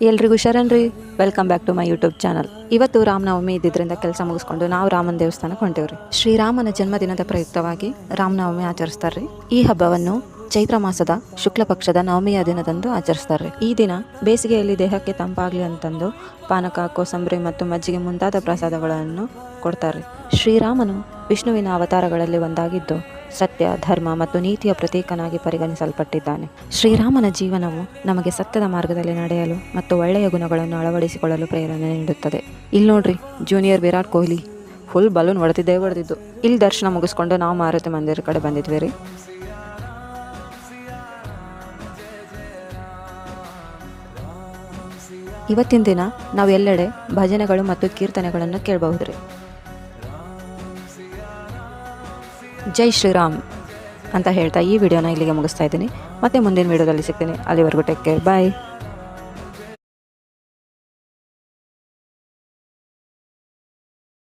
ಎಲ್ರಿಗೂ ಶರಣ್ರಿ. Welcome back to my YouTube channel. ಇವತ್ತು ರಾಮನವಮಿ ಇದ್ದಿದ್ದರಿಂದ ಕೆಲಸ ಮುಗಿಸ್ಕೊಂಡು ನಾವು ರಾಮನ ದೇವಸ್ಥಾನಕ್ಕೆ ಹೊಂಟೇವ್ರಿ. ಶ್ರೀರಾಮನ ಜನ್ಮದಿನದ ಪ್ರಯುಕ್ತವಾಗಿ ರಾಮನವಮಿ ಆಚರಿಸ್ತಾರ್ರಿ. ಈ ಹಬ್ಬವನ್ನು ಚೈತ್ರ ಮಾಸದ ಶುಕ್ಲ ಪಕ್ಷದ ನವಮಿಯ ದಿನದಂದು ಆಚರಿಸ್ತಾರ್ರಿ. ಈ ದಿನ ಬೇಸಿಗೆಯಲ್ಲಿ ದೇಹಕ್ಕೆ ತಂಪಾಗ್ಲಿ ಅಂತಂದು ಪಾನಕ, ಕೋಸಂಬರಿ ಮತ್ತು ಮಜ್ಜಿಗೆ ಮುಂತಾದ ಪ್ರಸಾದಗಳನ್ನು ಕೊಡ್ತಾರೆ. ಶ್ರೀರಾಮನು ವಿಷ್ಣುವಿನ ಅವತಾರಗಳಲ್ಲಿ ಒಂದಾಗಿದ್ದು ಸತ್ಯ, ಧರ್ಮ ಮತ್ತು ನೀತಿಯ ಪ್ರತೀಕನಾಗಿ ಪರಿಗಣಿಸಲ್ಪಟ್ಟಿದ್ದಾನೆ. ಶ್ರೀರಾಮನ ಜೀವನವು ನಮಗೆ ಸತ್ಯದ ಮಾರ್ಗದಲ್ಲಿ ನಡೆಯಲು ಮತ್ತು ಒಳ್ಳೆಯ ಗುಣಗಳನ್ನು ಅಳವಡಿಸಿಕೊಳ್ಳಲು ಪ್ರೇರಣೆ ನೀಡುತ್ತದೆ. ಇಲ್ಲಿ ನೋಡ್ರಿ, junior Virat Kohli full balloon ಹೊಡೆದಿದ್ದು. ಇಲ್ಲಿ ದರ್ಶನ ಮುಗಿಸ್ಕೊಂಡು ನಾವು ಮಾರುತಿ ಮಂದಿರ ಕಡೆ ಬಂದಿದ್ವಿ ರೀ. ಇವತ್ತಿನ ದಿನ ನಾವು ಎಲ್ಲೆಡೆ ಭಜನೆಗಳು ಮತ್ತು ಕೀರ್ತನೆಗಳನ್ನು ಕೇಳಬಹುದ್ರಿ. ಜೈ ಶ್ರೀರಾಮ್ ಅಂತ ಹೇಳ್ತಾ ಈ ವಿಡಿಯೋನ ಇಲ್ಲಿಗೆ ಮುಗಿಸ್ತಾ ಇದ್ದೀನಿ. ಮತ್ತೆ ಮುಂದಿನ ವಿಡಿಯೋದಲ್ಲಿ ಸಿಗ್ತೀನಿ. ಅಲ್ಲಿವರೆಗೂ ಟೇಕ್ ಕೇರ್, ಬಾಯ್.